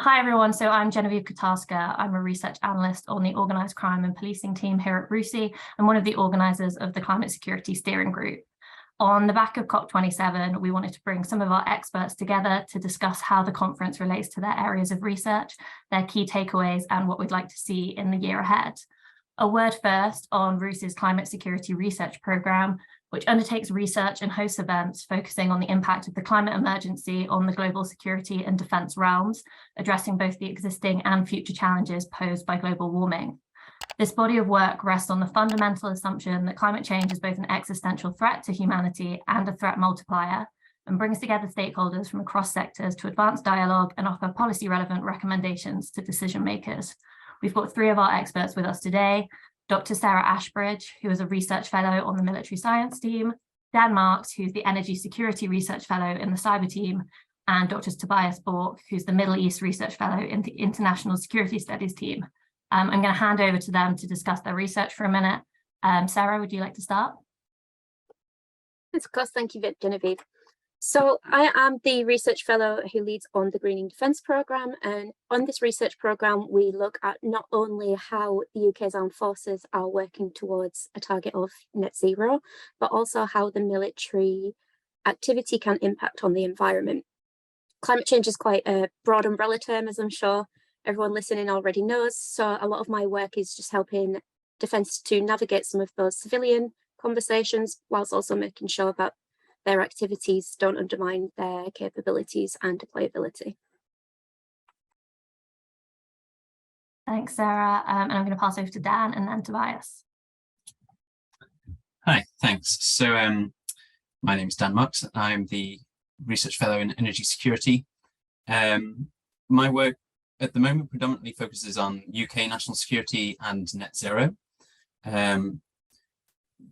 Hi everyone, so I'm Genevieve Katarska. I'm a research analyst on the Organised Crime and Policing team here at RUSI and one of the organisers of the Climate Security Steering Group. On the back of COP27, we wanted to bring some of our experts together to discuss how the conference relates to their areas of research, their key takeaways, and what we'd like to see in the year ahead. A word first on RUSI's Climate Security Research Programme, which undertakes research and hosts events focusing on the impact of the climate emergency on the global security and defence realms, addressing both the existing and future challenges posed by global warming. This body of work rests on the fundamental assumption that climate change is both an existential threat to humanity and a threat multiplier, and brings together stakeholders from across sectors to advance dialogue and offer policy relevant recommendations to decision makers. We've got three of our experts with us today: Dr. Sarah Ashbridge, who is a research fellow on the military science team, Dan Marks, who's the energy security research fellow in the cyber team, and Dr. Tobias Bork, who's the Middle East research fellow in the international security studies team. I'm going to hand over to them to discuss their research for a minute. Sarah, would you like to start? Yes, of course. Thank you, Genevieve. So I am the research fellow who leads on the Greening Defence Programme, and on this research programme we look at not only how the UK's armed forces are working towards a target of net zero, but also how the military activity can impact on the environment. Climate change is quite a broad umbrella term, as I'm sure everyone listening already knows, so a lot of my work is just helping Defence to navigate some of those civilian conversations, whilst also making sure that their activities don't undermine their capabilities and deployability. Thanks, Sarah. And I'm going to pass over to Dan and then Tobias. Hi, thanks. So my name is Dan Marks. I'm the research fellow in energy security. My work at the moment predominantly focuses on UK national security and net zero,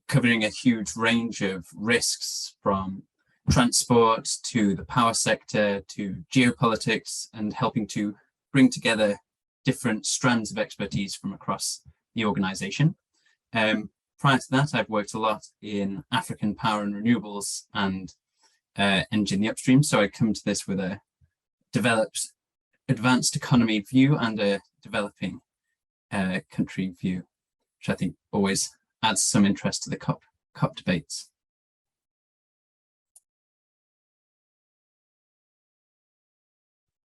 covering a huge range of risks from transport to the power sector to geopolitics, and helping to bring together different strands of expertise from across the organisation. Prior to that, I've worked a lot in African power and renewables and energy in the upstream, so I come to this with a developed advanced economy view and a developing country view, which I think always adds some interest to the COP debates.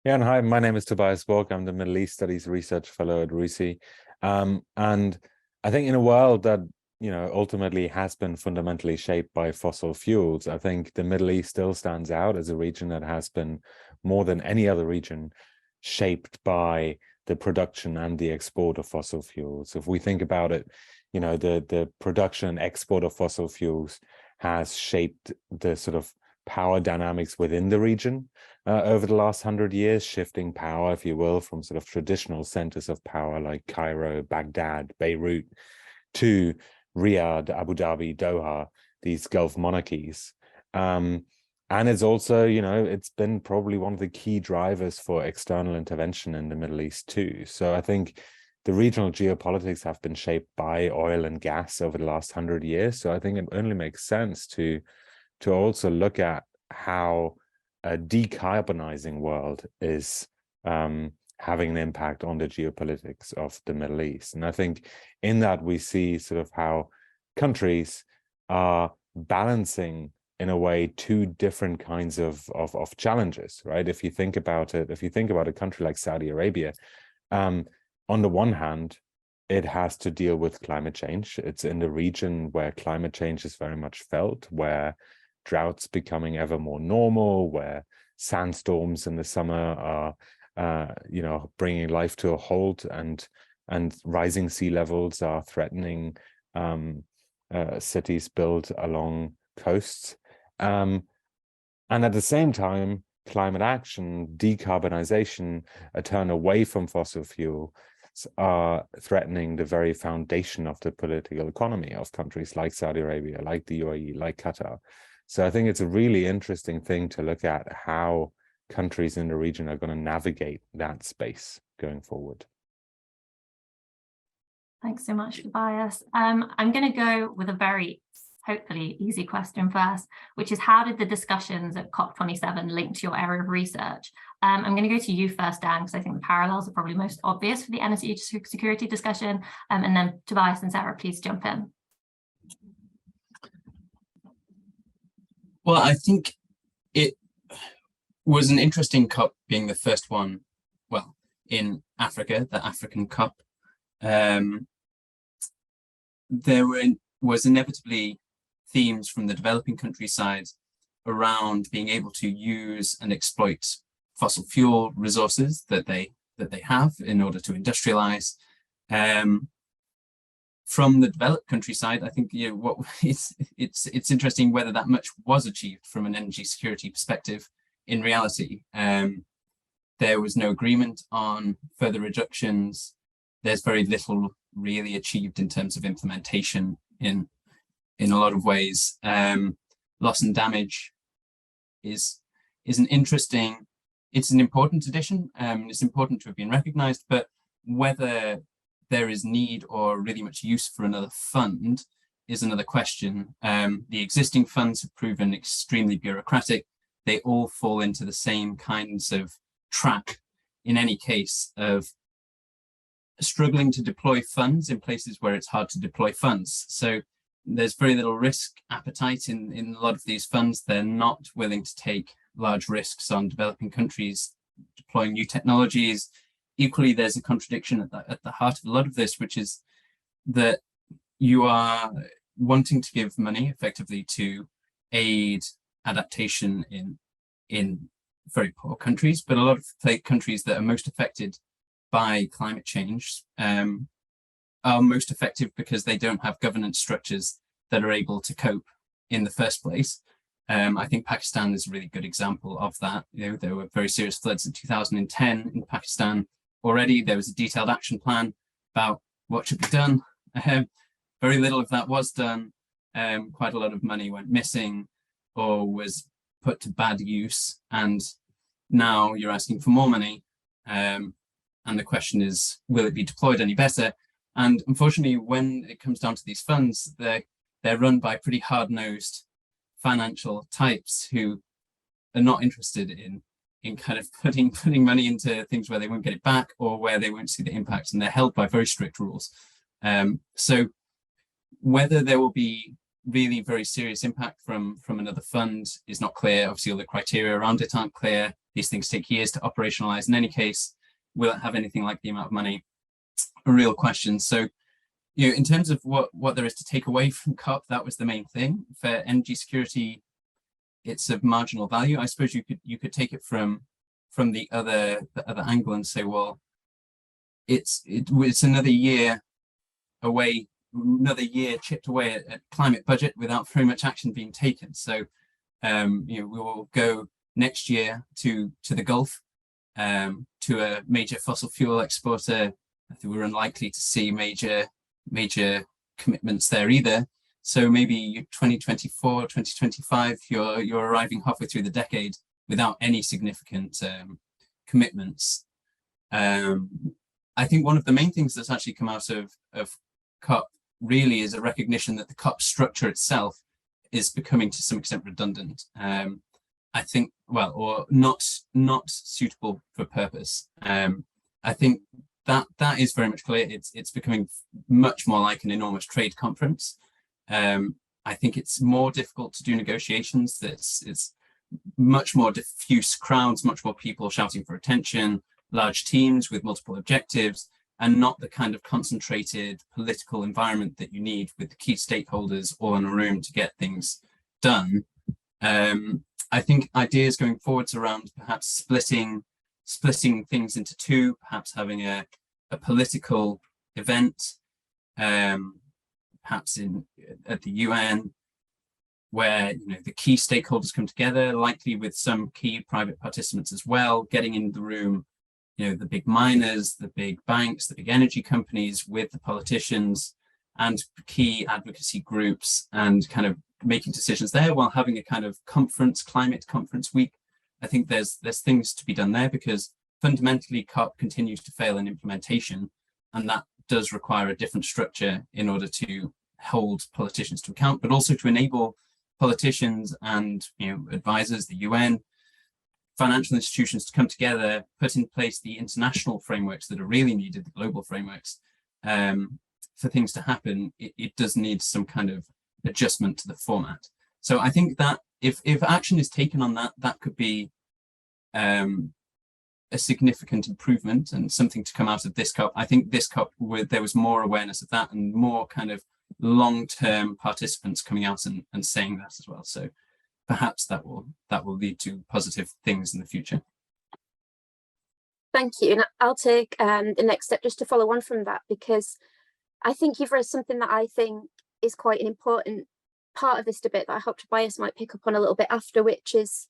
Yeah, and hi, my name is Tobias Bork. I'm the Middle East Studies Research Fellow at RUSI. And I think in a world that, ultimately has been fundamentally shaped by fossil fuels, I think the Middle East still stands out as a region that has been, more than any other region, shaped by the production and the export of fossil fuels. If we think about it, the production and export of fossil fuels has shaped the sort of power dynamics within the region over the last 100 years, shifting power, if you will, from sort of traditional centers of power like Cairo, Baghdad, Beirut, to Riyadh, Abu Dhabi, Doha, these Gulf monarchies. And it's also, it's been probably one of the key drivers for external intervention in the Middle East too. So I think the regional geopolitics have been shaped by oil and gas over the last 100 years. So I think it only makes sense to also look at how a decarbonizing world is having an impact on the geopolitics of the Middle East. And I think in that we see sort of how countries are balancing, in a way, two different kinds of challenges, right? If you think about it, if you think about a country like Saudi Arabia, on the one hand, it has to deal with climate change. It's in the region where climate change is very much felt, where droughts becoming ever more normal, where sandstorms in the summer are, bringing life to a halt, and rising sea levels are threatening cities built along coasts. And at the same time, climate action, decarbonization, a turn away from fossil fuel are threatening the very foundation of the political economy of countries like Saudi Arabia, like the UAE, like Qatar. So I think it's a really interesting thing to look at how countries in the region are going to navigate that space going forward. Thanks so much, Tobias. I'm going to go with a very hopefully easy question first, which is how did the discussions at COP27 link to your area of research? I'm going to go to you first, Dan, because I think the parallels are probably most obvious for the energy security discussion, and then Tobias and Sarah, please jump in. Well, I think it was an interesting COP, being the first one, well, in Africa, the African COP. There was inevitably themes from the developing countries side around being able to use and exploit fossil fuel resources that they have in order to industrialize. From the developed country side, I think it's interesting whether that much was achieved from an energy security perspective. In reality, there was no agreement on further reductions. There's very little really achieved in terms of implementation in a lot of ways. Loss and damage is an interesting, it's an important addition. It's important to have been recognized, but whether there is need or really much use for another fund is another question. The existing funds have proven extremely bureaucratic. They all fall into the same kinds of trap in any case of struggling to deploy funds in places where it's hard to deploy funds. So there's very little risk appetite in a lot of these funds. They're not willing to take large risks on developing countries deploying new technologies. Equally, there's a contradiction at the heart of a lot of this, which is that you are wanting to give money effectively to aid adaptation in very poor countries, but a lot of countries that are most affected by climate change are most effective because they don't have governance structures that are able to cope in the first place. I think Pakistan is a really good example of that. You know, there were very serious floods in 2010 in Pakistan. Already there was a detailed action plan about what should be done. Very little of that was done. Quite a lot of money went missing or was put to bad use. And now you're asking for more money. And the question is, will it be deployed any better? And unfortunately, when it comes down to these funds, they're run by pretty hard-nosed financial types who are not interested in kind of putting money into things where they won't get it back or where they won't see the impact, and they're held by very strict rules. So whether there will be really very serious impact from another fund is not clear. Obviously, all the criteria around it aren't clear. These things take years to operationalize. In any case, will it have anything like the amount of money? A real question. So, you know, in terms of what there is to take away from COP, that was the main thing. For energy security, it's of marginal value. I suppose you could take it from the other angle and say, well, it's another year away, another year chipped away at climate budget without very much action being taken. So you know, we will go next year to the Gulf, to a major fossil fuel exporter. I think we're unlikely to see major commitments there either. So maybe 2024, 2025, you're arriving halfway through the decade without any significant commitments. I think one of the main things that's actually come out of COP really is a recognition that the COP structure itself is becoming to some extent redundant. I think, well, or not suitable for purpose. I think that is very much clear. It's becoming much more like an enormous trade conference. I think it's more difficult to do negotiations. It's much more diffuse crowds, much more people shouting for attention, large teams with multiple objectives, and not the kind of concentrated political environment that you need with the key stakeholders all in a room to get things done. I think ideas going forwards around perhaps splitting things into two, perhaps having a political event, perhaps at the UN, where the key stakeholders come together, likely with some key private participants as well, getting in the room, the big miners, the big banks, the big energy companies with the politicians and key advocacy groups, and kind of making decisions there while having a kind of climate conference week. I think there's things to be done there, because fundamentally COP continues to fail in implementation, and that does require a different structure in order to hold politicians to account, but also to enable politicians and advisors, the UN, financial institutions to come together, put in place the international frameworks that are really needed, the global frameworks, for things to happen. It does need some kind of adjustment to the format. So I think that if action is taken on that, that could be a significant improvement and something to come out of this COP. I think this COP, there was more awareness of that and more kind of long-term participants coming out and saying that as well. So perhaps that will lead to positive things in the future. Thank you. And I'll take the next step just to follow on from that, because I think you've raised something that I think is quite an important part of this debate that I hope Tobias might pick up on a little bit after, which is,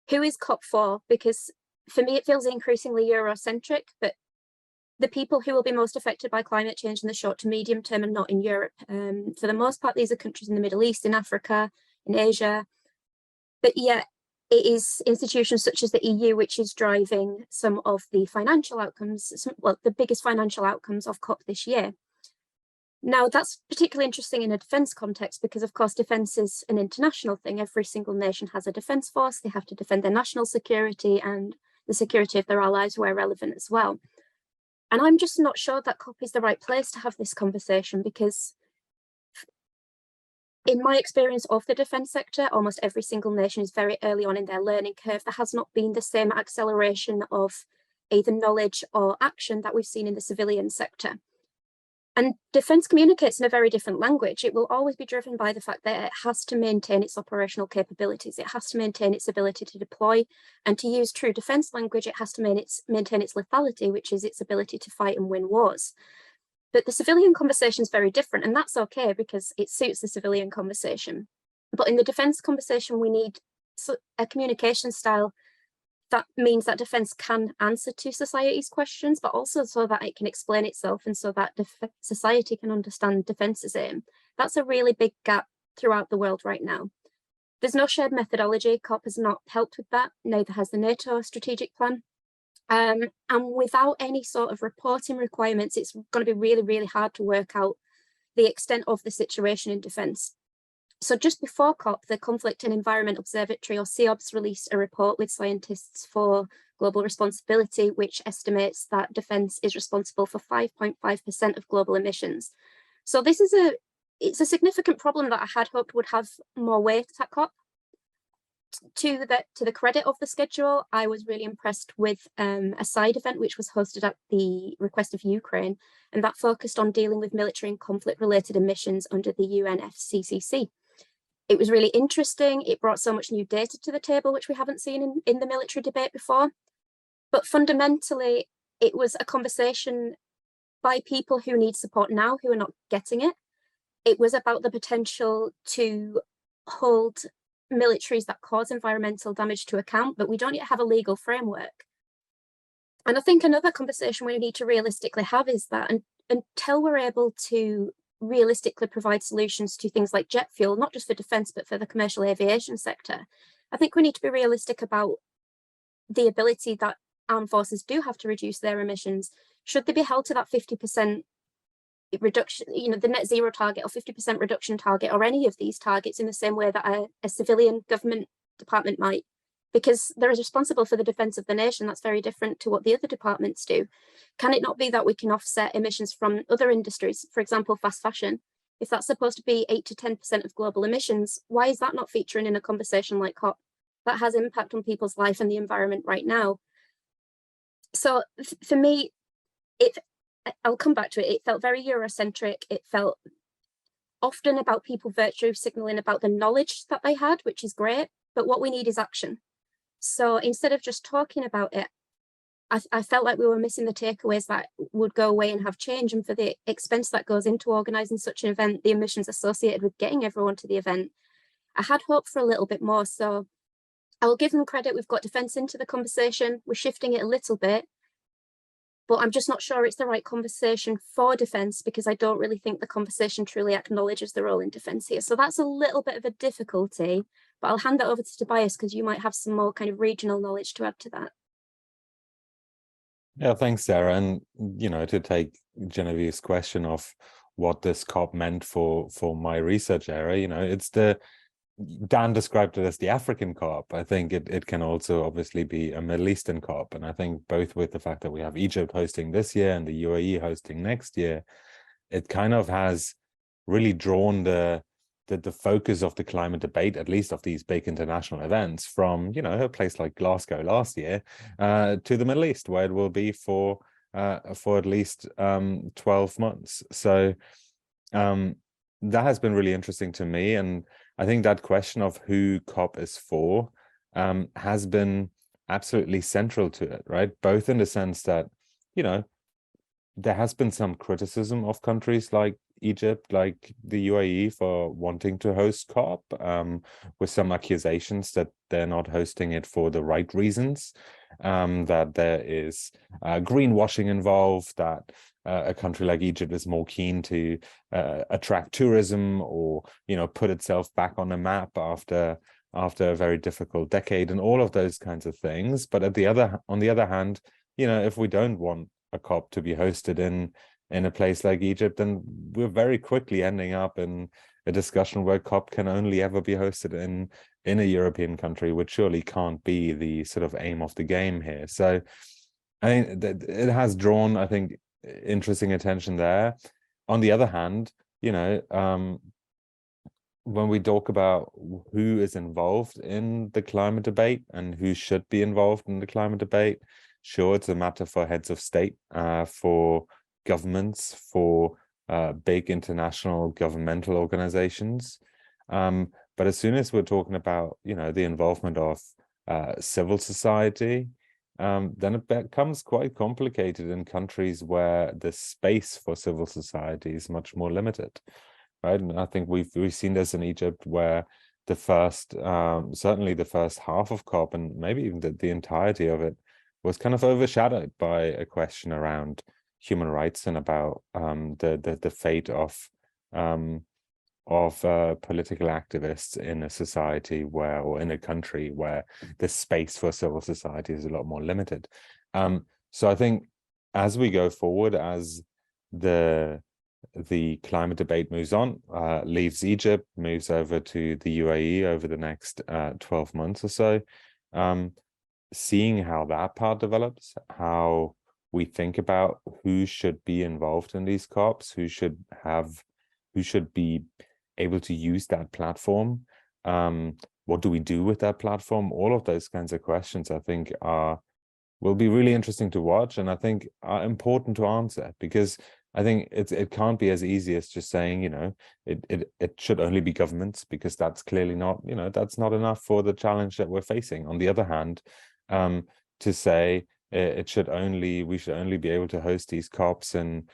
who is COP for? Because for me, it feels increasingly Eurocentric, but the people who will be most affected by climate change in the short to medium term are not in Europe. For the most part, these are countries in the Middle East, in Africa, in Asia. But yet it is institutions such as the EU which is driving some of the financial outcomes, the biggest financial outcomes of COP this year. Now, that's particularly interesting in a defence context because, of course, defence is an international thing. Every single nation has a defence force. They have to defend their national security and the security of their allies where relevant as well. And I'm just not sure that COP is the right place to have this conversation, because in my experience of the defence sector, almost every single nation is very early on in their learning curve. There has not been the same acceleration of either knowledge or action that we've seen in the civilian sector. And defence communicates in a very different language. It will always be driven by the fact that it has to maintain its operational capabilities. It has to maintain its ability to deploy, and to use true defence language, it has to maintain its lethality, which is its ability to fight and win wars. But the civilian conversation is very different, and that's okay because it suits the civilian conversation. But in the defence conversation, we need a communication style that means that defence can answer to society's questions, but also so that it can explain itself and so that society can understand defence's aim. That's a really big gap throughout the world right now. There's no shared methodology. COP has not helped with that, neither has the NATO strategic plan. And without any sort of reporting requirements, it's going to be really, really hard to work out the extent of the situation in defence. So just before COP, the Conflict and Environment Observatory, or CEOBS, released a report with scientists for global responsibility, which estimates that defence is responsible for 5.5% of global emissions. So this is it's a significant problem that I had hoped would have more weight at COP. To the credit of the schedule, I was really impressed with a side event which was hosted at the request of Ukraine, and that focused on dealing with military and conflict-related emissions under the UNFCCC. It was really interesting. It brought so much new data to the table, which we haven't seen in the military debate before. But fundamentally, it was a conversation by people who need support now, who are not getting it. It was about the potential to hold militaries that cause environmental damage to account, but we don't yet have a legal framework. And I think another conversation we need to realistically have is that until we're able to realistically provide solutions to things like jet fuel, not just for defence, but for the commercial aviation sector, I think we need to be realistic about the ability that armed forces do have to reduce their emissions. Should they be held to that 50% reduction, the net zero target or 50% reduction target, or any of these targets, in the same way that a civilian government department might? Because they're responsible for the defence of the nation. That's very different to what the other departments do. Can it not be that we can offset emissions from other industries, for example, fast fashion? If that's supposed to be 8 to 10% of global emissions, why is that not featuring in a conversation like COP? That has impact on people's life and the environment right now. So for me, I'll come back to it. It felt very Eurocentric. It felt often about people virtue signalling about the knowledge that they had, which is great, but what we need is action. So instead of just talking about it, I felt like we were missing the takeaways that would go away and have change. And for the expense that goes into organising such an event, the emissions associated with getting everyone to the event, I had hope for a little bit more. So I will give them credit. We've got defence into the conversation. We're shifting it a little bit, but I'm just not sure it's the right conversation for defence, because I don't really think the conversation truly acknowledges the role in defence here. So that's a little bit of a difficulty, but I'll hand that over to Tobias, because you might have some more kind of regional knowledge to add to that. Yeah, thanks, Sarah. And, to take Genevieve's question of what this COP meant for my research area. You know, it's Dan described it as the African COP. I think it can also obviously be a Middle Eastern COP. And I think both with the fact that we have Egypt hosting this year and the UAE hosting next year, it kind of has really drawn the focus of the climate debate, at least of these big international events, from, you know, a place like Glasgow last year to the Middle East, where it will be for at least 12 months. So that has been really interesting to me. And I think that question of who COP is for has been absolutely central to it, right? Both in the sense that, you know, there has been some criticism of countries like Egypt, like the UAE, for wanting to host COP, with some accusations that they're not hosting it for the right reasons, that there is greenwashing involved, that a country like Egypt is more keen to attract tourism, or, you know, put itself back on the map after a very difficult decade, and all of those kinds of things. But on the other hand, you know, if we don't want a COP to be hosted in a place like Egypt, then we're very quickly ending up in a discussion where COP can only ever be hosted in a European country, which surely can't be the sort of aim of the game here. So I think that it has drawn, I think, interesting attention there. On the other hand, you know, when we talk about who is involved in the climate debate and who should be involved in the climate debate, sure, it's a matter for heads of state, for governments, for big international governmental organizations. But as soon as we're talking about, you know, the involvement of civil society, then it becomes quite complicated in countries where the space for civil society is much more limited, right? And I think we've seen this in Egypt, where the first, certainly the first half of COP, and maybe even the entirety of it, was kind of overshadowed by a question around human rights and about the fate of political activists in a society where, or in a country where, the space for civil society is a lot more limited. So I think as we go forward, as the climate debate moves on, leaves Egypt, moves over to the UAE over the next 12 months or so, seeing how that part develops, how we think about who should be involved in these COPs, who should be able to use that platform, what do we do with that platform? All of those kinds of questions, I think, will be really interesting to watch, and I think are important to answer, because I think it can't be as easy as just saying, you know, it should only be governments, because that's clearly not, you know, that's not enough for the challenge that we're facing. On the other hand, to say we should only be able to host these COPs in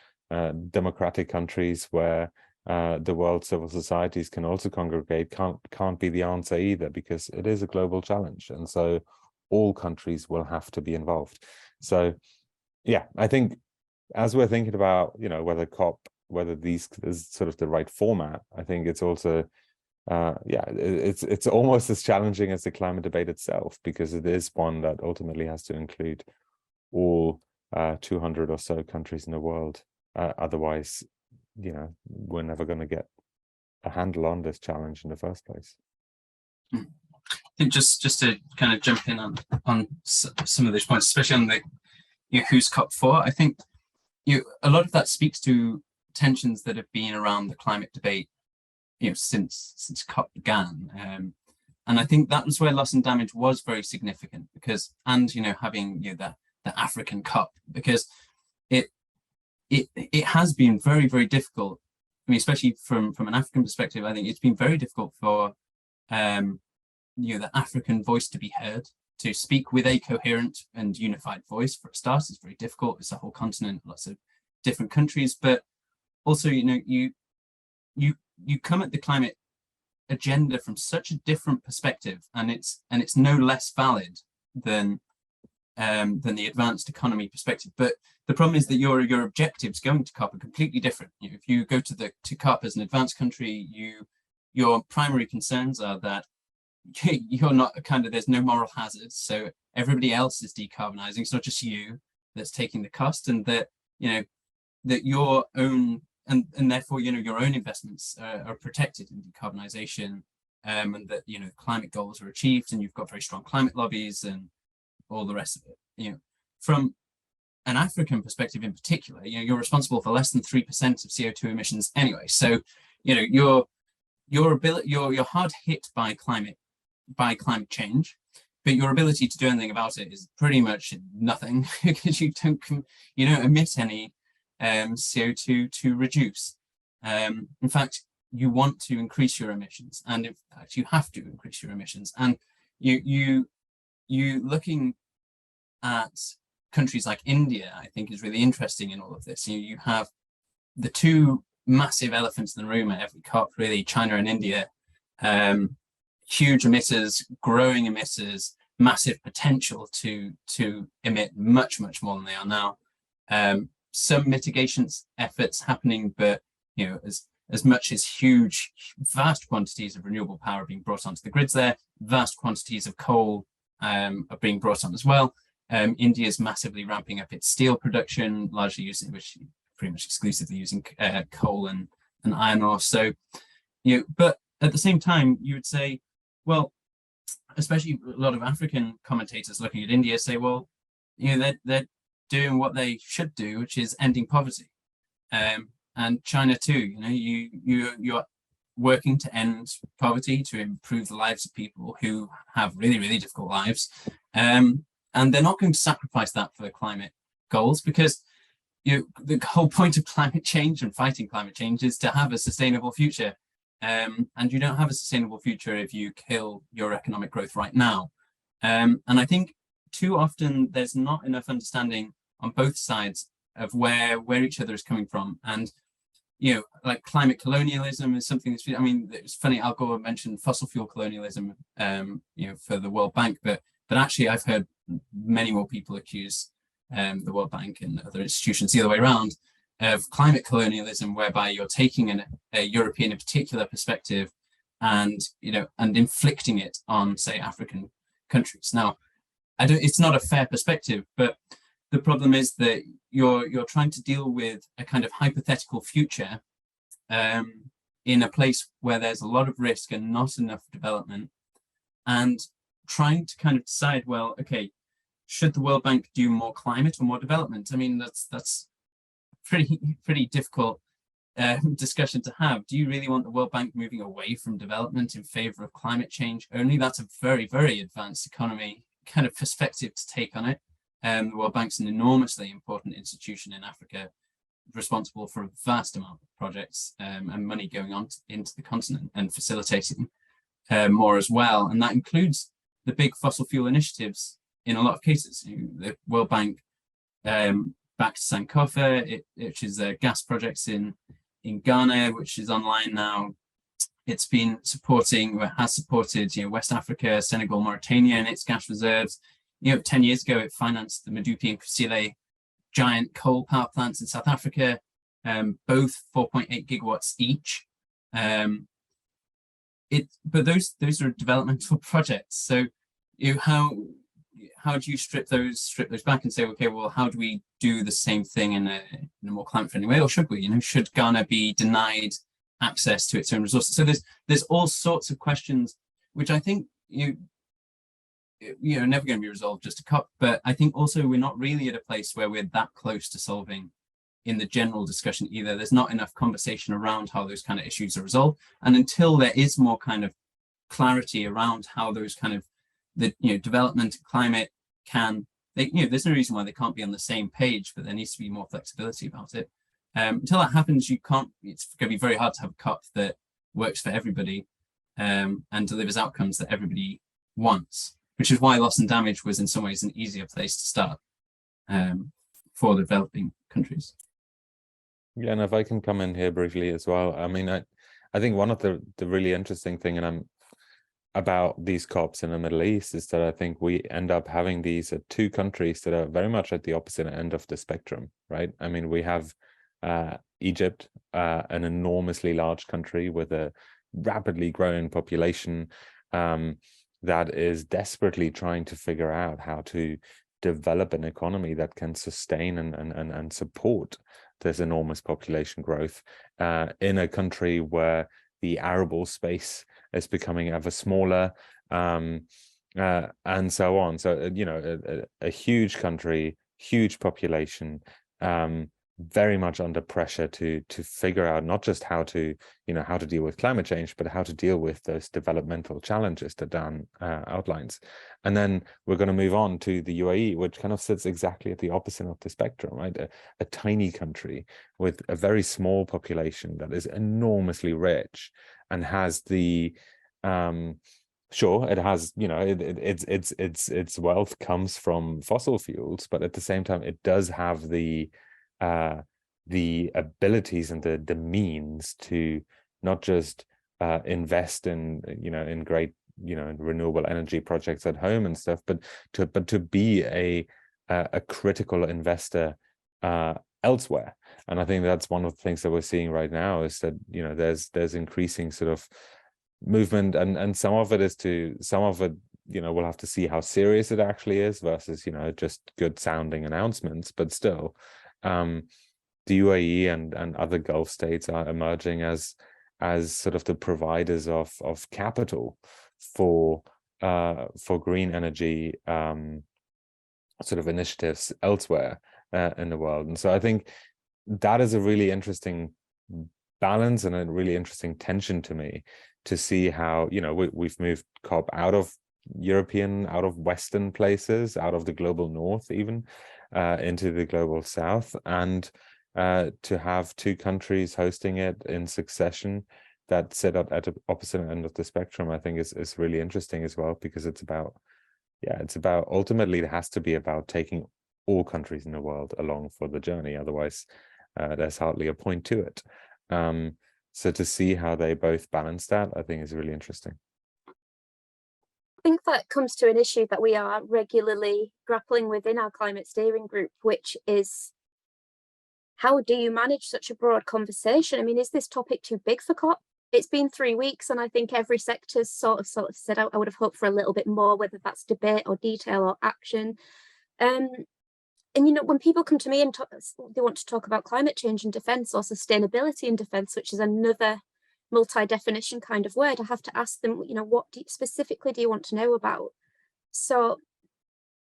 democratic countries where the world civil societies can also congregate can't be the answer either, because it is a global challenge, and so all countries will have to be involved. So yeah, I think as we're thinking about, you know, whether these is sort of the right format, I think it's also it's almost as challenging as the climate debate itself, because it is one that ultimately has to include all 200 or so countries in the world. Otherwise, you know, we're never going to get a handle on this challenge in the first place. I think just to kind of jump in on some of those points, especially on the, you know, who's COP for, I think a lot of that speaks to tensions that have been around the climate debate, you know, since COP began, and I think that was where loss and damage was very significant, because, and you know, having, you know, the African COP, because it has been very, very difficult. I mean, especially from an African perspective, I think it's been very difficult for you know, the African voice to be heard, to speak with a coherent and unified voice. For a start, it's very difficult. It's a whole continent, lots of different countries, but also, you know, you come at the climate agenda from such a different perspective, and it's no less valid than the advanced economy perspective. But the problem is that your objectives going to COP are completely different. You know, if you go to COP as an advanced country, your primary concerns are that you're not there's no moral hazards, so everybody else is decarbonizing. It's not just you that's taking the cost, and that, you know, that your own and therefore, you know, your own investments are protected in decarbonisation, and that, you know, climate goals are achieved, and you've got very strong climate lobbies and all the rest of it. You know, from an African perspective in particular, you know, you're responsible for less than 3% of CO2 emissions anyway. So, you know, you're hard hit by climate change, but your ability to do anything about it is pretty much nothing, because you don't emit any CO2 to reduce. In fact, you want to increase your emissions, and in fact, you have to increase your emissions. And you looking at countries like India, I think, is really interesting in all of this. You have the two massive elephants in the room at every COP, really, China and India. Huge emitters, growing emitters, massive potential to emit much more than they are now. Some mitigation efforts happening, but you know, as much as vast quantities of renewable power being brought onto the grids there, vast quantities of coal are being brought on as well. India is massively ramping up its steel production, largely pretty much exclusively using coal and iron ore. So, you know, but at the same time, you would say, well, especially a lot of African commentators looking at India say, well, you know, they're doing what they should do, which is ending poverty. And China too, you know, you're working to end poverty, to improve the lives of people who have really difficult lives. And they're not going to sacrifice that for the climate goals, because the whole point of climate change and fighting climate change is to have a sustainable future. And you don't have a sustainable future if you kill your economic growth right now. And I think too often there's not enough understanding on both sides of where each other is coming from. And, you know, like climate colonialism is something that's, I mean, it's funny, Al Gore mentioned fossil fuel colonialism, you know, for the World Bank, but actually I've heard many more people accuse the World Bank and other institutions the other way around of climate colonialism, whereby you're taking a European in particular perspective and, you know, and inflicting it on, say, African countries. Now, it's not a fair perspective, but the problem is that you're trying to deal with a kind of hypothetical future in a place where there's a lot of risk and not enough development, and trying to kind of decide, well, okay, should the World Bank do more climate or more development? I mean, that's pretty difficult discussion to have. Do you really want the World Bank moving away from development in favor of climate change only? That's a very advanced economy kind of perspective to take on it. The World Bank's an enormously important institution in Africa, responsible for a vast amount of projects and money going on into the continent and facilitating more as well. And that includes the big fossil fuel initiatives in a lot of cases. The World Bank backed Sankofa, which is gas projects in Ghana, which is online now. It's been has supported, you know, West Africa, Senegal, Mauritania, and its gas reserves. You know, 10 years ago, it financed the Medupi and Kusile giant coal power plants in South Africa, both 4.8 gigawatts each. But those are developmental projects. So, you know, how do you strip those back and say, okay, well, how do we do the same thing in a more climate friendly way, or should we? You know, should Ghana be denied access to its own resources? So there's all sorts of questions, which I think are never going to be resolved just a COP. But I think also we're not really at a place where we're that close to solving in the general discussion either. There's not enough conversation around how those kind of issues are resolved, and until there is more kind of clarity around how those kind of development and climate there's no reason why they can't be on the same page, but there needs to be more flexibility about it. Until that happens, it's going to be very hard to have a COP that works for everybody and delivers outcomes that everybody wants, which is why loss and damage was in some ways an easier place to start for the developing countries. Yeah, and if I can come in here briefly as well, I mean, I think one of the really interesting thing, about these COPs in the Middle East, is that I think we end up having these two countries that are very much at the opposite end of the spectrum, right? I mean, we have Egypt, an enormously large country with a rapidly growing population that is desperately trying to figure out how to develop an economy that can sustain and support there's enormous population growth in a country where the arable space is becoming ever smaller, and so on. So, you know, a huge country, huge population, very much under pressure to figure out not just how to, you know, how to deal with climate change, but how to deal with those developmental challenges that Dan outlines. And then we're going to move on to the UAE, which kind of sits exactly at the opposite of the spectrum, right? A tiny country with a very small population that is enormously rich and has the sure, it has, you know, its wealth comes from fossil fuels, but at the same time, it does have the abilities and the means to not just invest in, you know, in great, you know, renewable energy projects at home and stuff, but to be a critical investor elsewhere. And I think that's one of the things that we're seeing right now, is that, you know, there's increasing sort of movement, and some of it, you know, we'll have to see how serious it actually is versus, you know, just good sounding announcements. But still, the UAE and other Gulf states are emerging as sort of the providers of capital for green energy sort of initiatives elsewhere in the world. And so I think that is a really interesting balance and a really interesting tension to me, to see how, you know, we've moved COP out of Western places, out of the global north even, into the global south, and to have two countries hosting it in succession that sit at the opposite end of the spectrum, I think is really interesting as well, because it's about ultimately, it has to be about taking all countries in the world along for the journey. Otherwise, there's hardly a point to it. So to see how they both balance that, I think is really interesting. I think that comes to an issue that we are regularly grappling with in our climate steering group, which is, how do you manage such a broad conversation? I mean, is this topic too big for COP? It's been 3 weeks, and I think every sector's sort of said, I would have hoped for a little bit more, whether that's debate or detail or action. And, you know, when people come to me and they want to talk about climate change and defence, or sustainability in defence, which is another multi-definition kind of word, I have to ask them, you know, what specifically do you want to know about? So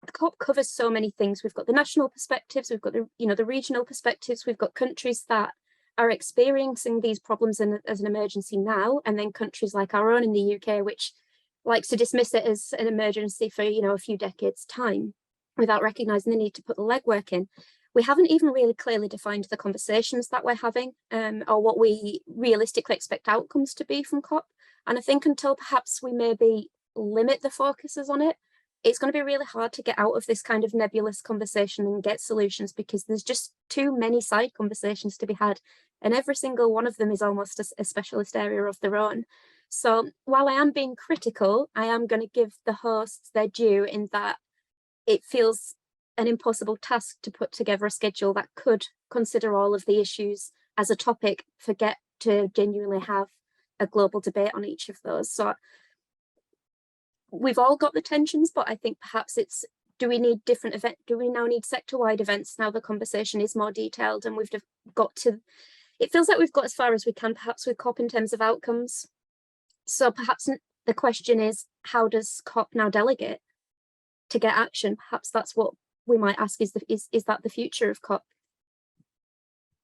the COP covers so many things. We've got the national perspectives, we've got the, you know, the regional perspectives, we've got countries that are experiencing these problems as an emergency now, and then countries like our own in the UK, which likes to dismiss it as an emergency for, you know, a few decades time, without recognising the need to put the legwork in. We haven't even really clearly defined the conversations that we're having, or what we realistically expect outcomes to be from COP. And I think until perhaps we maybe limit the focuses on it, it's going to be really hard to get out of this kind of nebulous conversation and get solutions, because there's just too many side conversations to be had. And every single one of them is almost a specialist area of their own. So while I am being critical, I am going to give the hosts their due in that it feels an impossible task to put together a schedule that could consider all of the issues as a topic, forget to genuinely have a global debate on each of those. So we've all got the tensions, but I think perhaps it's, do we need different event? Do we now need sector-wide events? Now the conversation is more detailed, and we've got to, it feels like we've got as far as we can perhaps with COP in terms of outcomes. So perhaps the question is, how does COP now delegate to get action? Perhaps that's what we might ask, is that the future of COP?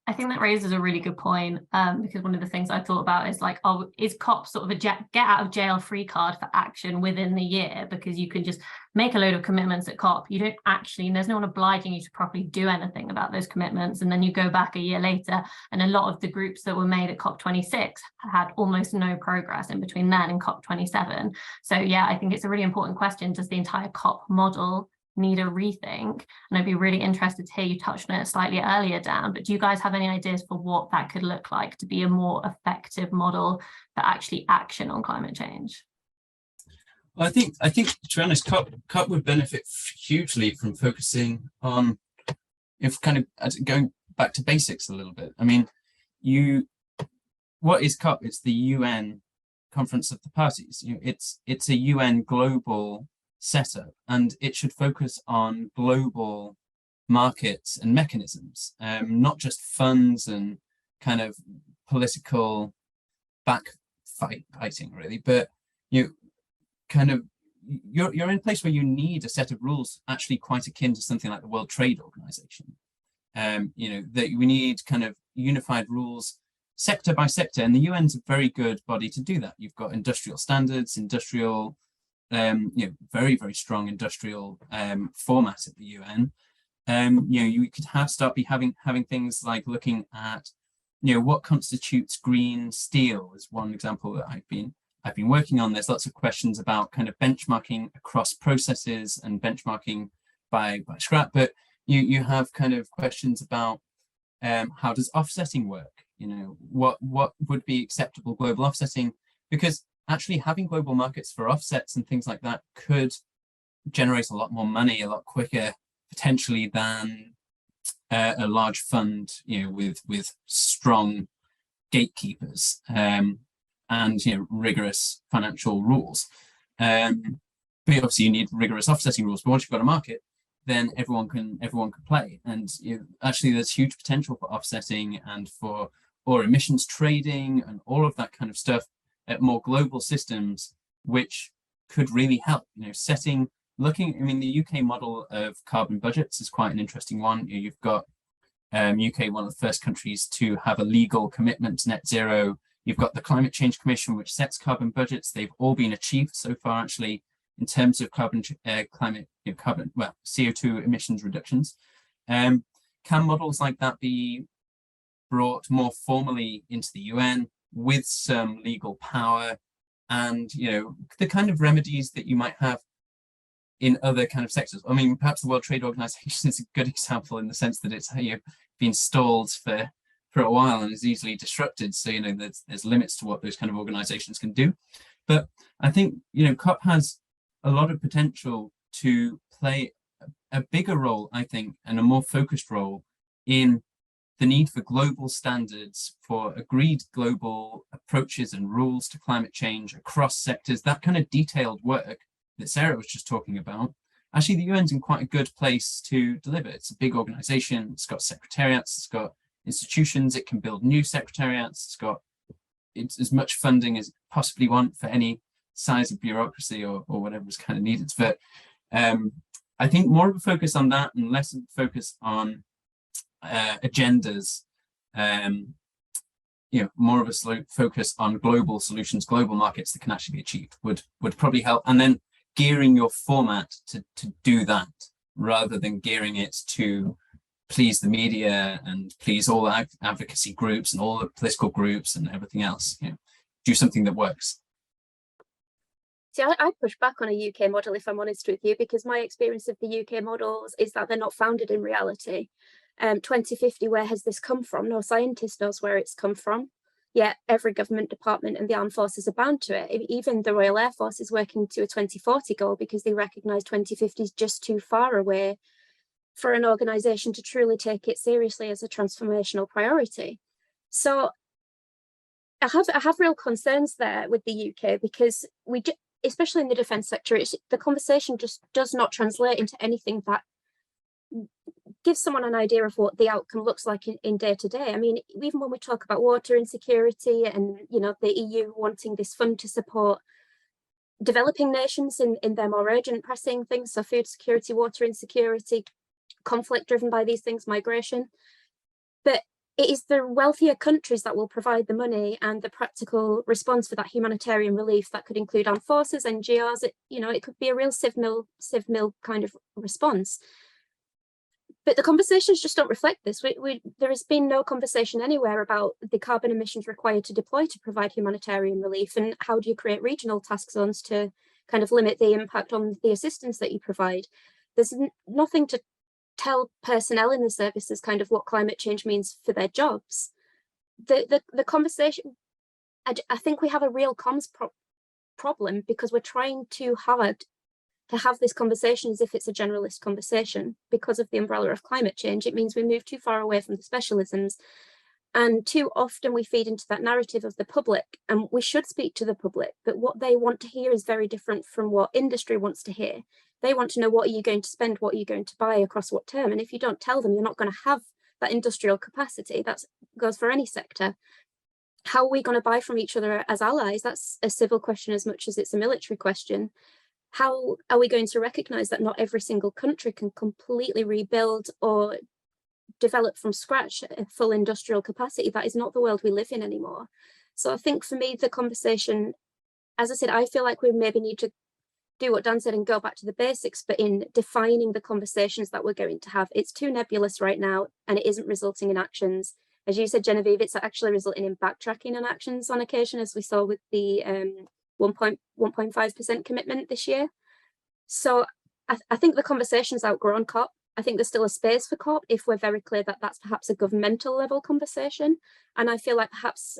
I think that raises a really good point, because one of the things I thought about is like, oh, is COP sort of a get out of jail free card for action within the year? Because you can just make a load of commitments at COP. You don't actually, there's no one obliging you to properly do anything about those commitments. And then you go back a year later, and a lot of the groups that were made at COP26 had almost no progress in between then and COP27. So yeah, I think it's a really important question. Does the entire COP model need a rethink? And I'd be really interested to hear, you touched on it slightly earlier, Dan, but do you guys have any ideas for what that could look like to be a more effective model for actually action on climate change? Well, I think to be honest, COP would benefit hugely from focusing on, if kind of going back to basics a little bit. I mean, what is COP? It's the UN Conference of the Parties. It's a UN global setup, and it should focus on global markets and mechanisms, not just funds and kind of political backfighting really, but you're in a place where you need a set of rules actually quite akin to something like the World Trade Organization. That we need kind of unified rules sector by sector, and the UN's a very good body to do that. You've got industrial standards, very, very strong industrial format at the UN. You could start having things like looking at, what constitutes green steel is one example that I've been working on. There's lots of questions about kind of benchmarking across processes and benchmarking by scrap, but you have kind of questions about how does offsetting work? What would be acceptable global offsetting? Because actually having global markets for offsets and things like that could generate a lot more money a lot quicker potentially than a large fund, with strong gatekeepers and rigorous financial rules. But obviously you need rigorous offsetting rules. But once you've got a market, then everyone can play. And actually there's huge potential for offsetting and for emissions trading and all of that kind of stuff at more global systems, which could really help. The UK model of carbon budgets is quite an interesting one. You've got UK, one of the first countries to have a legal commitment to net zero. You've got the Climate Change Commission, which sets carbon budgets. They've all been achieved so far, actually, in terms of CO2 emissions reductions. Can models like that be brought more formally into the UN with some legal power and, the kind of remedies that you might have in other kind of sectors? I mean, perhaps the World Trade Organization is a good example in the sense that it's been stalled for a while and is easily disrupted. So, there's limits to what those kind of organizations can do. But I think, COP has a lot of potential to play a bigger role, I think, and a more focused role in the need for global standards, for agreed global approaches and rules to climate change across sectors, that kind of detailed work that Sarah was just talking about. Actually, the UN's in quite a good place to deliver. It's a big organization, it's got secretariats, it's got institutions, it can build new secretariats, it's as much funding as it possibly want for any size of bureaucracy or whatever is kind of needed. But I think more of a focus on that and less of a focus on agendas, more of a focus on global solutions, global markets that can actually be achieved would probably help. And then gearing your format to do that rather than gearing it to please the media and please all the advocacy groups and all the political groups and everything else. Do something that works. See, I push back on a UK model, if I'm honest with you, because my experience of the UK models is that they're not founded in reality. 2050, where has this come from? No scientist knows where it's come from. Yet every government department and the armed forces are bound to it. Even the Royal Air Force is working to a 2040 goal because they recognise 2050 is just too far away for an organisation to truly take it seriously as a transformational priority. So I have real concerns there with the UK because especially in the defence sector, the conversation just does not translate into anything that gives someone an idea of what the outcome looks like in day to day. I mean, even when we talk about water insecurity and, the EU wanting this fund to support developing nations in their more urgent pressing things, so food security, water insecurity, conflict driven by these things, migration. But it is the wealthier countries that will provide the money and the practical response for that humanitarian relief. That could include armed forces, NGOs. It could be a real civ mil kind of response. But the conversations just don't reflect this. There has been no conversation anywhere about the carbon emissions required to deploy to provide humanitarian relief, and how do you create regional task zones to kind of limit the impact on the assistance that you provide. There's nothing to tell personnel in the services kind of what climate change means for their jobs. The conversation, I think we have a real comms problem because we're trying too hard to have this conversation as if it's a generalist conversation. Because of the umbrella of climate change, it means we move too far away from the specialisms, and too often we feed into that narrative of the public, and we should speak to the public, but what they want to hear is very different from what industry wants to hear. They want to know, what are you going to spend? What are you going to buy across what term? And if you don't tell them, you're not going to have that industrial capacity. That goes for any sector. How are we going to buy from each other as allies? That's a civil question as much as it's a military question. How are we going to recognize that not every single country can completely rebuild or develop from scratch a full industrial capacity? That is not the world we live in anymore. So I think for me, the conversation, as I said, I feel like we maybe need to do what Dan said and go back to the basics, but in defining the conversations that we're going to have. It's too nebulous right now, and it isn't resulting in actions. As you said, Genevieve, it's actually resulting in backtracking on actions on occasion, as we saw with the 1.5% commitment this year. So I think the conversation's outgrown COP. I think there's still a space for COP if we're very clear that that's perhaps a governmental level conversation. And I feel like perhaps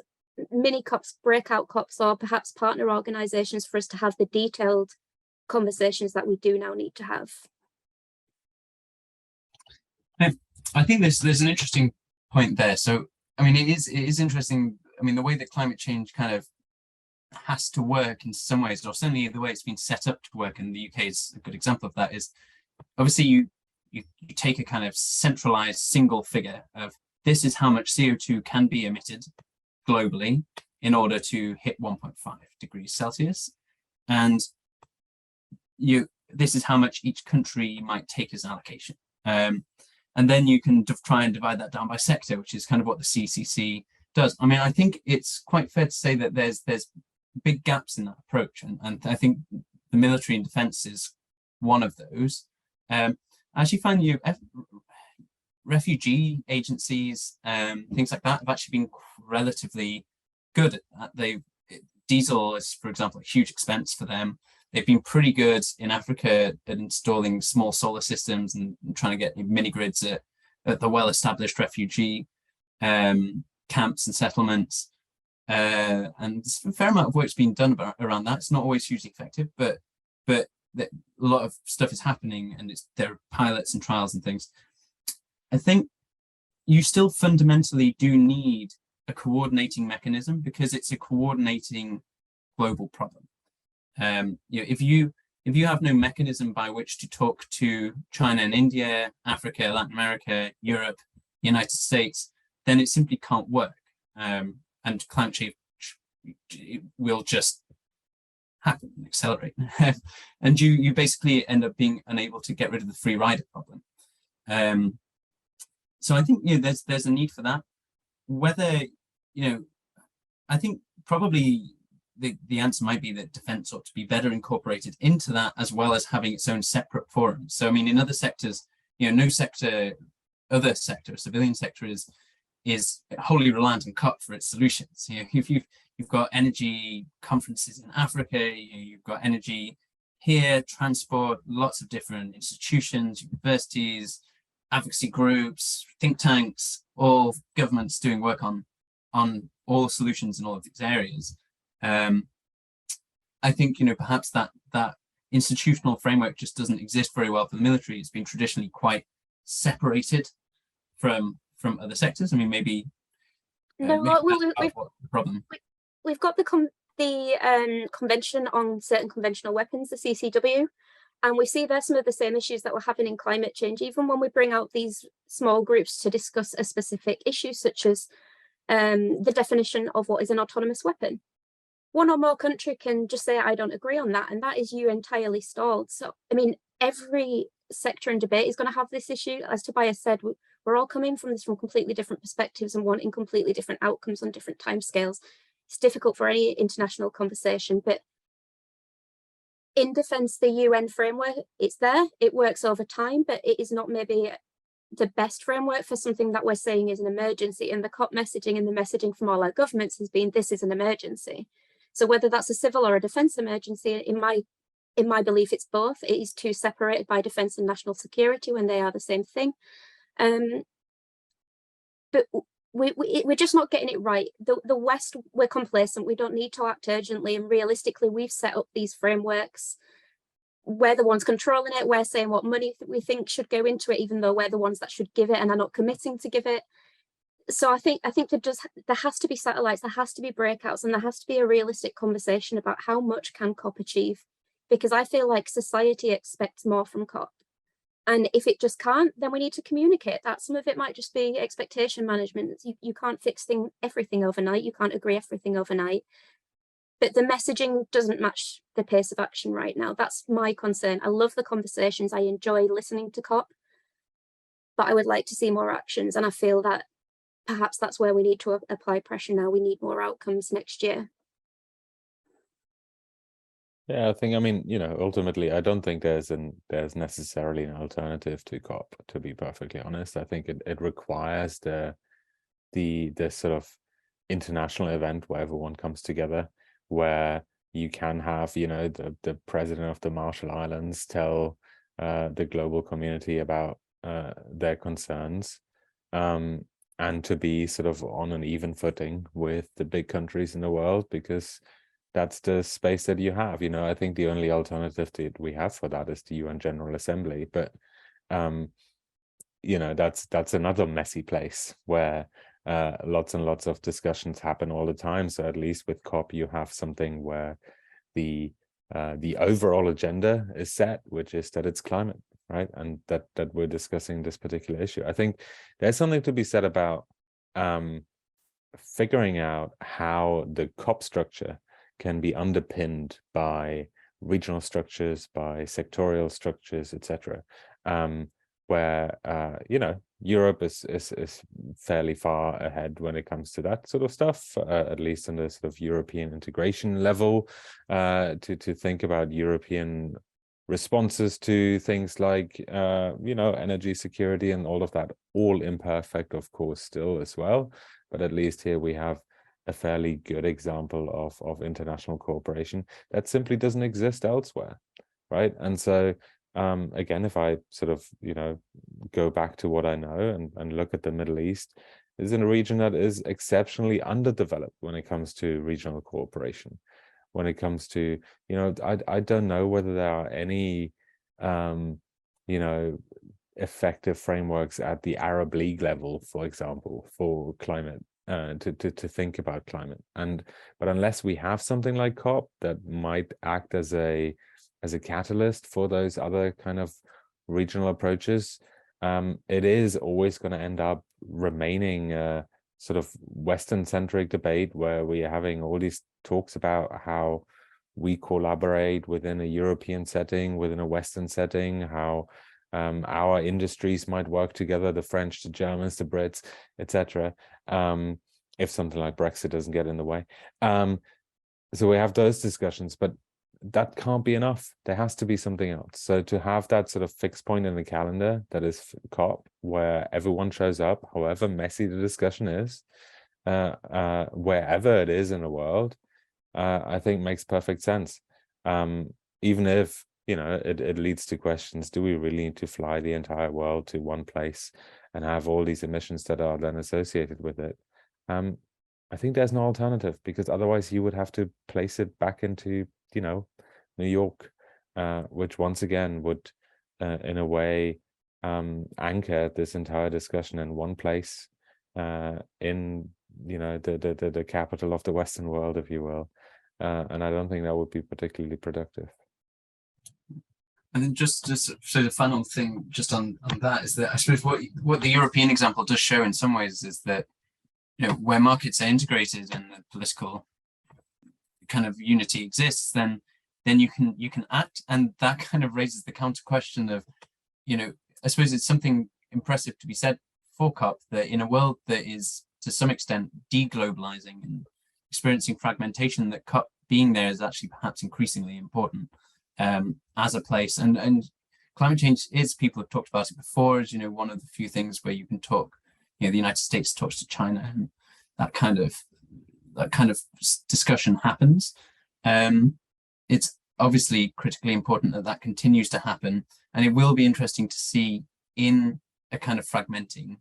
mini COPs, breakout COPs, or perhaps partner organisations for us to have the detailed conversations that we do now need to have. I think there's an interesting point there. So I mean, it is interesting. I mean, the way that climate change kind of has to work in some ways, or certainly the way it's been set up to work in the UK is a good example of that. Is obviously you take a kind of centralized single figure of this is how much CO2 can be emitted globally in order to hit 1.5 degrees Celsius, and this is how much each country might take as allocation. And then you can try and divide that down by sector, which is kind of what the CCC does. I mean, I think it's quite fair to say that there's big gaps in that approach, and I think the military and defence is one of those. I actually find refugee agencies, things like that, have actually been relatively good at that. Diesel is, for example, a huge expense for them. They've been pretty good in Africa at installing small solar systems and trying to get mini grids at the well-established refugee camps and settlements. And there's a fair amount of work's been done around that. It's not always hugely effective, but a lot of stuff is happening, and there are pilots and trials and things. I think you still fundamentally do need a coordinating mechanism, because it's a coordinating global problem. If you have no mechanism by which to talk to China and India, Africa, Latin America, Europe, the United States, then it simply can't work. And climate change will just happen and accelerate. And you basically end up being unable to get rid of the free rider problem. So I think there's a need for that. Whether, I think probably the answer might be that defence ought to be better incorporated into that, as well as having its own separate forum. So I mean, in other sectors, no sector, other sector, civilian sector is wholly reliant on COP for its solutions. If you've got energy conferences in Africa, you've got energy here, transport, lots of different institutions, universities, advocacy groups, think tanks, all governments doing work on all solutions in all of these areas. I think perhaps that institutional framework just doesn't exist very well for the military. It's been traditionally quite separated from other sectors. I mean, maybe no. Maybe the problem. We've got the Convention on Certain Conventional Weapons, the CCW, and we see there's some of the same issues that we're having in climate change, even when we bring out these small groups to discuss a specific issue, such as the definition of what is an autonomous weapon. One or more country can just say, I don't agree on that, and that is you entirely stalled. So, I mean, every sector and debate is going to have this issue. As Tobias said, we're all coming from this from completely different perspectives and wanting completely different outcomes on different timescales. It's difficult for any international conversation, but in defence, the UN framework, it's there, it works over time, but it is not maybe the best framework for something that we're saying is an emergency. And the COP messaging and the messaging from all our governments has been, this is an emergency. So whether that's a civil or a defence emergency, in my belief, it's both. It is too separated by defence and national security when they are the same thing. But we're just not getting it right. The West, we're complacent. We don't need to act urgently. And realistically, we've set up these frameworks. We're the ones controlling it. We're saying what money we think should go into it, even though we're the ones that should give it and are not committing to give it. So I think there has to be satellites, there has to be breakouts, and there has to be a realistic conversation about how much can COP achieve because I feel like society expects more from COP. And if it just can't, then we need to communicate that. Some of it might just be expectation management. You can't fix everything overnight. You can't agree everything overnight. But the messaging doesn't match the pace of action right now. That's my concern. I love the conversations. I enjoy listening to COP, but I would like to see more actions. And I feel that perhaps that's where we need to apply pressure now. We need more outcomes next year. Yeah, I think, I mean, you know, ultimately, I don't think there's necessarily an alternative to COP, to be perfectly honest. I think it requires the sort of international event where everyone comes together, where you can have, you know, the president of the Marshall Islands tell the global community about their concerns, and to be sort of on an even footing with the big countries in the world, because that's the space that you have. You know, I think the only alternative that we have for that is the UN General Assembly. But, you know, that's another messy place where lots and lots of discussions happen all the time. So at least with COP, you have something where the overall agenda is set, which is that it's climate, right? And that we're discussing this particular issue. I think there's something to be said about figuring out how the COP structure can be underpinned by regional structures, by sectorial structures, etc., where you know, Europe is fairly far ahead when it comes to that sort of stuff, at least on the sort of European integration level, to think about European responses to things like you know, energy security and all of that, all imperfect, of course, still as well, but at least here we have a fairly good example of international cooperation that simply doesn't exist elsewhere, right? And so again, if I sort of, you know, go back to what I know and look at the Middle East, is in a region that is exceptionally underdeveloped when it comes to regional cooperation. When it comes to, you know, I don't know whether there are any you know, effective frameworks at the Arab League level, for example, for climate, to think about climate. But unless we have something like COP that might act as a catalyst for those other kind of regional approaches, it is always going to end up remaining a sort of Western-centric debate where we are having all these talks about how we collaborate within a European setting, within a Western setting, how our industries might work together, the French, the Germans, the Brits, etc., if something like Brexit doesn't get in the way. So we have those discussions, but that can't be enough. There has to be something else. So to have that sort of fixed point in the calendar that is COP, where everyone shows up, however messy the discussion is, wherever it is in the world, I think makes perfect sense. Even if, you know, it leads to questions: do we really need to fly the entire world to one place and have all these emissions that are then associated with it? I think there's no alternative, because otherwise you would have to place it back into, you know, New York, which once again would, in a way, anchor this entire discussion in one place, in, you know, the capital of the Western world, if you will. And I don't think that would be particularly productive. And then just so the final thing just on that is that I suppose what the European example does show in some ways is that, you know, where markets are integrated and the political kind of unity exists, then you can act, and that kind of raises the counter question of, you know, I suppose it's something impressive to be said for COP that in a world that is to some extent deglobalizing and experiencing fragmentation, that COP being there is actually perhaps increasingly important as a place. And climate change is, people have talked about it before, as, you know, one of the few things where you can talk, you know, the United States talks to China, and that kind of discussion happens. It's obviously critically important that that continues to happen, and it will be interesting to see in a kind of fragmenting,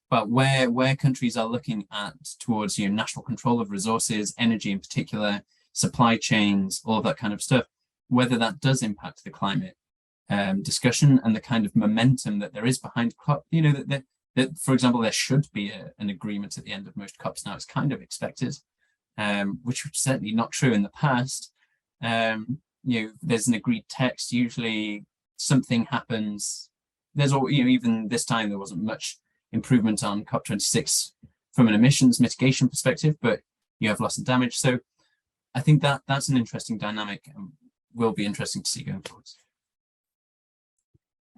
but where countries are looking at towards, you know, national control of resources, energy in particular, supply chains, all of that kind of stuff, whether that does impact the climate discussion and the kind of momentum that there is behind COP. You know, that for example, there should be an agreement at the end of most COPs now. It's kind of expected, which was certainly not true in the past. there's an agreed text. Usually something happens. There's all, even this time there wasn't much improvement on COP26 from an emissions mitigation perspective, but you have loss and damage. So I think that's an interesting dynamic and will be interesting to see going forwards.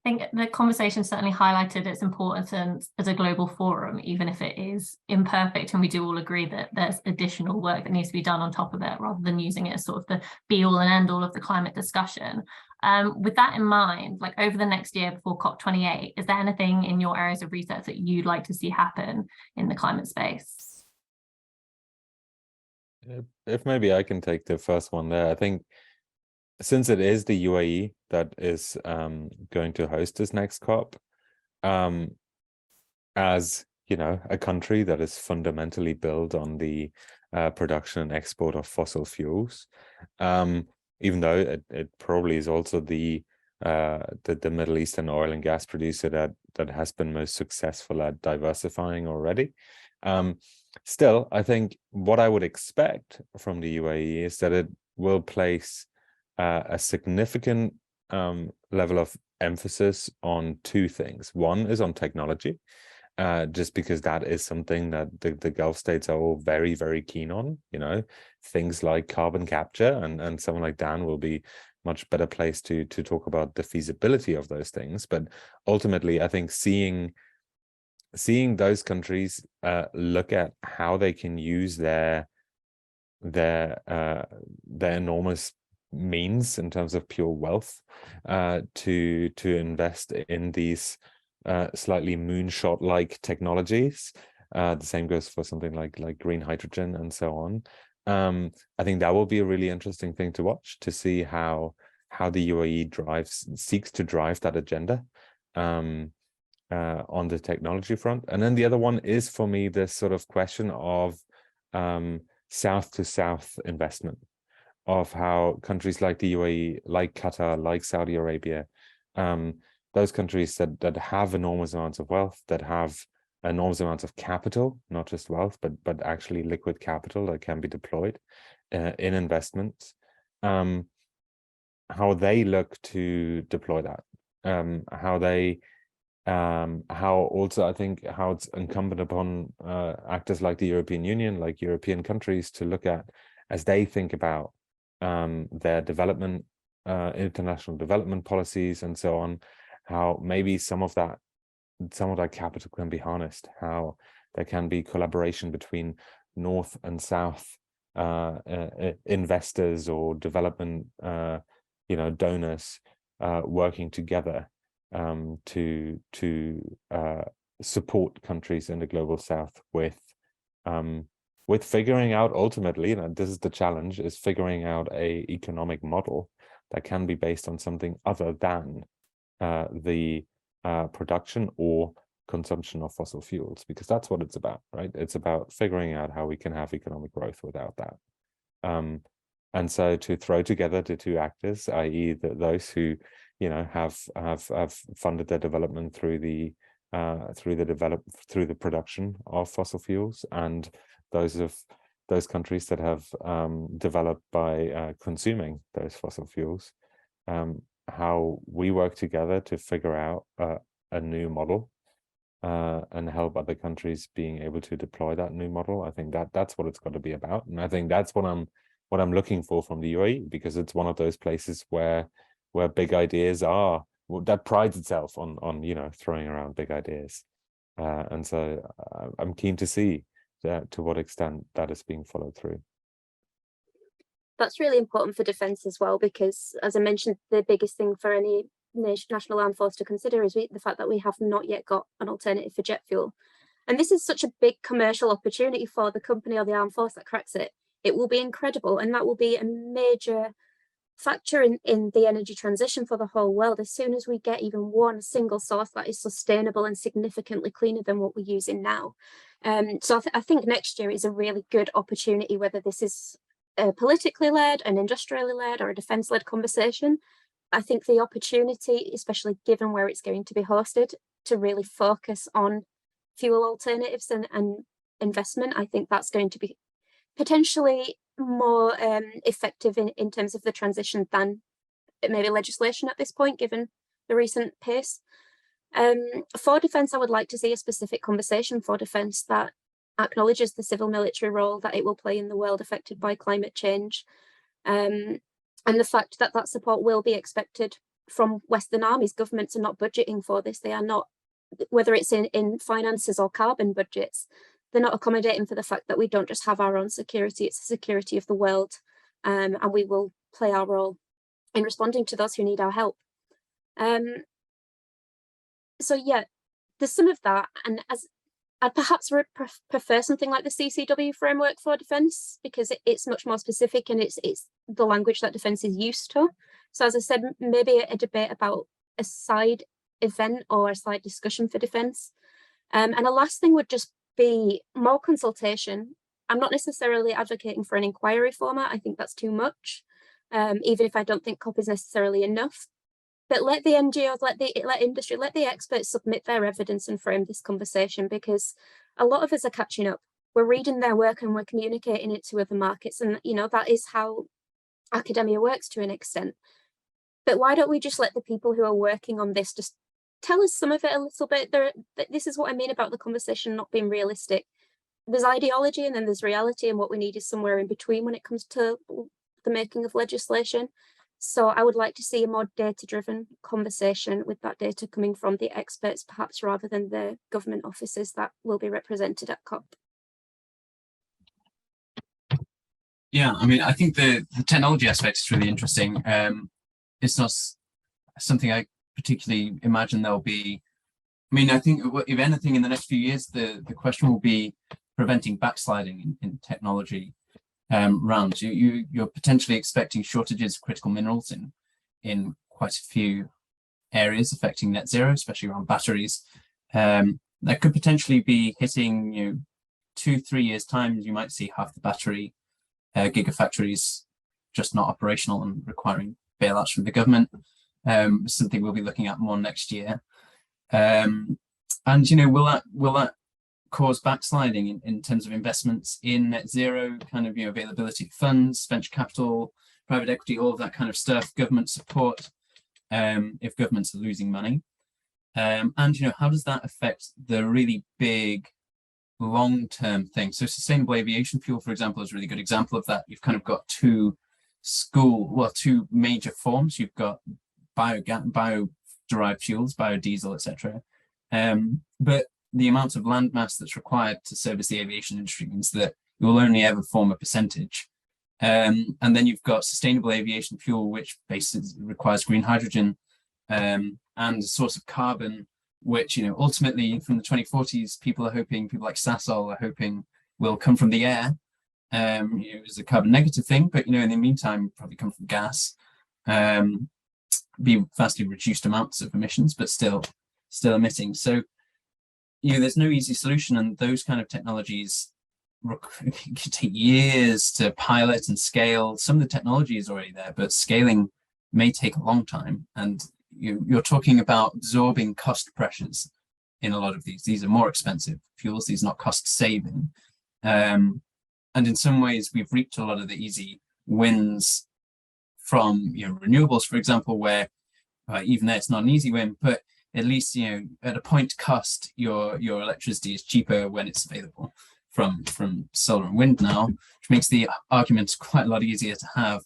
I think the conversation certainly highlighted its importance as a global forum, even if it is imperfect, and we do all agree that there's additional work that needs to be done on top of it, rather than using it as sort of the be-all and end-all of the climate discussion. With that in mind, like over the next year before COP28, is there anything in your areas of research that you'd like to see happen in the climate space? If maybe I can take the first one there. I think since it is the UAE that is going to host this next COP, as a country that is fundamentally built on the production and export of fossil fuels, even though it probably is also the Middle Eastern oil and gas producer that has been most successful at diversifying already. Still, I think what I would expect from the UAE is that it will place a significant level of emphasis on two things. One is on technology, just because that is something that the Gulf states are all very, very keen on. Things like carbon capture, and someone like Dan will be much better placed to talk about the feasibility of those things. But ultimately, I think seeing those countries look at how they can use their enormous means in terms of pure wealth to invest in these slightly moonshot-like technologies. The same goes for something like green hydrogen and so on. I think that will be a really interesting thing to watch, to see how the UAE seeks to drive that agenda on the technology front. And then the other one is, for me, this sort of question of south to south investment, of how countries like the UAE, like Qatar, like Saudi Arabia, those countries that have enormous amounts of wealth, that have enormous amounts of capital, not just wealth, but actually liquid capital that can be deployed in investments, how they look to deploy that, how also I think how it's incumbent upon actors like the European Union, like European countries, to look at, as they think about their development, international development policies and so on, how maybe some of that capital can be harnessed, how there can be collaboration between North and South investors or development donors working together to support countries in the global South with figuring out, ultimately, this is the challenge, is figuring out a economic model that can be based on something other than the production or consumption of fossil fuels, because that's what it's about, right? It's about figuring out how we can have economic growth without that. And so to throw together the two actors, i.e. those who have funded their development through the production of fossil fuels, and those countries that have developed by consuming those fossil fuels, how we work together to figure out a new model and help other countries being able to deploy that new model. I think that's what it's got to be about, and I think that's what I'm looking for from the UAE, because it's one of those places where big ideas are, that prides itself on throwing around big ideas, and so I'm keen to see to what extent that is being followed through. That's really important for defence as well, because, as I mentioned, the biggest thing for any national armed force to consider is the fact that we have not yet got an alternative for jet fuel. And this is such a big commercial opportunity for the company or the armed force that cracks it. It will be incredible, and that will be a major factor in the energy transition for the whole world. As soon as we get even one single source that is sustainable and significantly cleaner than what we're using now. So I think next year is a really good opportunity, whether this is politically led, an industrially led, or a defence-led conversation. I think the opportunity, especially given where it's going to be hosted, to really focus on fuel alternatives and investment, I think that's going to be potentially more effective in terms of the transition than maybe legislation at this point, given the recent pace. For defence, I would like to see a specific conversation for defence that acknowledges the civil military role that it will play in the world affected by climate change, and the fact that that support will be expected from Western armies. Governments are not budgeting for this. They are not, whether it's in finances or carbon budgets, they're not accommodating for the fact that we don't just have our own security, it's the security of the world, and we will play our role in responding to those who need our help. So yeah, there's some of that, and as I'd perhaps prefer something like the CCW framework for defence, because it's much more specific and it's the language that defence is used to. So as I said, maybe a debate about a side event or a side discussion for defence. And a last thing would just be more consultation. I'm not necessarily advocating for an inquiry format. I think that's too much, even if I don't think COP is necessarily enough. But let the NGOs, let industry, let the experts submit their evidence and frame this conversation, because a lot of us are catching up. We're reading their work and we're communicating it to other markets, and that is how academia works to an extent. But why don't we just let the people who are working on this just tell us some of it a little bit? This is what I mean about the conversation not being realistic. There's ideology and then there's reality, and what we need is somewhere in between when it comes to the making of legislation. So I would like to see a more data-driven conversation, with that data coming from the experts, perhaps, rather than the government officers that will be represented at COP. Yeah, I mean, I think the technology aspect is really interesting. It's not something I particularly imagine there'll be. I mean, I think if anything in the next few years, the question will be preventing backsliding in technology rounds. You're potentially expecting shortages of critical minerals in quite a few areas affecting net zero, especially around batteries. That could potentially be hitting 2-3 years time. You might see half the battery gigafactories just not operational and requiring bailouts from the government. Something we'll be looking at more next year. And will that cause backsliding in terms of investments in net zero, kind of availability of funds, venture capital, private equity, all of that kind of stuff, government support, if governments are losing money, and how does that affect the really big long-term thing? So sustainable aviation fuel, for example, is a really good example of that. You've kind of got two major forms. You've got bio-derived fuels, biodiesel, etc. But the amount of land mass that's required to service the aviation industry means that it will only ever form a percentage. And then you've got sustainable aviation fuel, which basically requires green hydrogen and a source of carbon, which ultimately from the 2040s, people like Sasol are hoping will come from the air. It's a carbon negative thing, but in the meantime, probably come from gas. Be vastly reduced amounts of emissions, but still emitting. So there's no easy solution, and those kind of technologies can take years to pilot and scale. Some of the technology is already there, but scaling may take a long time. And you're talking about absorbing cost pressures in a lot of these. These are more expensive fuels. These are not cost saving. And in some ways, we've reaped a lot of the easy wins from renewables, for example, where even there it's not an easy win, but at least at a point cost, your electricity is cheaper when it's available from solar and wind now, which makes the argument quite a lot easier to have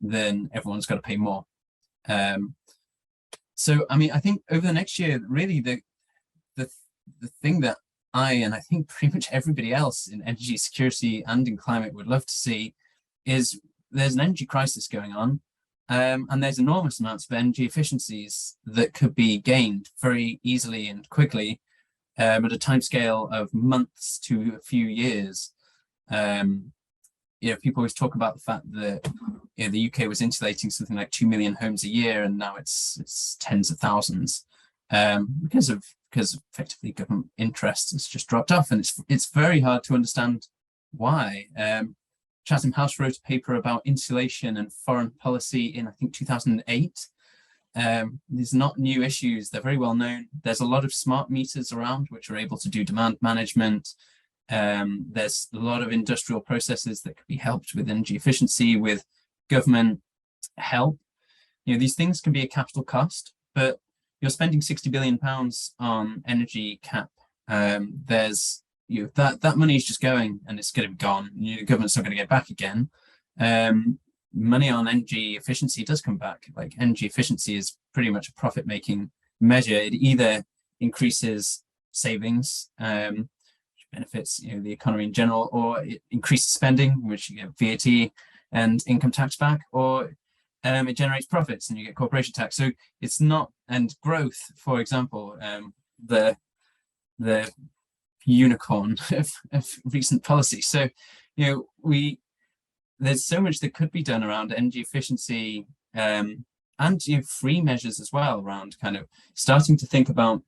than everyone's got to pay more. So I mean, I think over the next year, really the thing that and I think pretty much everybody else in energy security and in climate would love to see is there's an energy crisis going on. And there's enormous amounts of energy efficiencies that could be gained very easily and quickly at a timescale of months to a few years. People always talk about the fact that the UK was insulating something like 2 million homes a year, and now it's tens of thousands because effectively government interest has just dropped off, and it's very hard to understand why. Chatham House wrote a paper about insulation and foreign policy in, I think, 2008. These are not new issues. They're very well known. There's a lot of smart meters around which are able to do demand management, There's a lot of industrial processes that could be helped with energy efficiency, with government help. These things can be a capital cost, but you're spending £60 billion on energy cap. There's that money is just going, and it's going to be gone. The government's not going to get back again. Money on energy efficiency does come back. Like, energy efficiency is pretty much a profit-making measure. It either increases savings, which benefits the economy in general, or it increases spending, which you get VAT and income tax back, or it generates profits and you get corporation tax. So it's not, and growth, for example, the unicorn of recent policy. So there's so much that could be done around energy efficiency, and free measures as well, around kind of starting to think about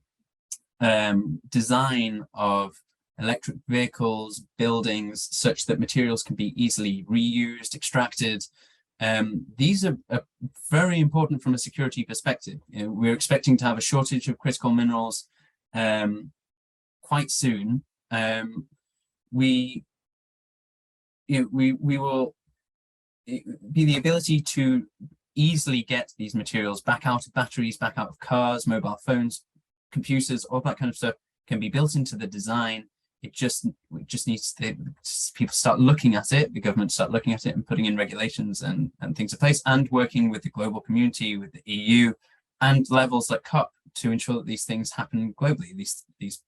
design of electric vehicles, buildings, such that materials can be easily reused, extracted. These are very important from a security perspective. We're expecting to have a shortage of critical minerals quite soon. We will be the ability to easily get these materials back out of batteries, back out of cars, mobile phones, computers, all that kind of stuff can be built into the design. It just needs people start looking at it, the government start looking at it and putting in regulations and things in place, and working with the global community, with the EU and levels like COP to ensure that these things happen globally. These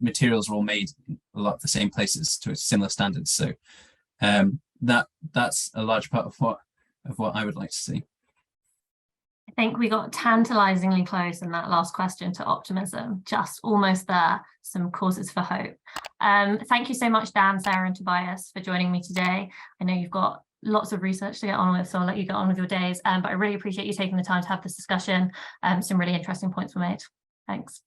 materials are all made in a lot of the same places to similar standards. So that's a large part of what I would like to see. I think we got tantalizingly close in that last question to optimism, just almost there, some causes for hope. Thank you so much, Dan, Sarah and Tobias, for joining me today. I know you've got lots of research to get on with, so I'll let you get on with your days, but I really appreciate you taking the time to have this discussion. Some really interesting points were made. Thanks.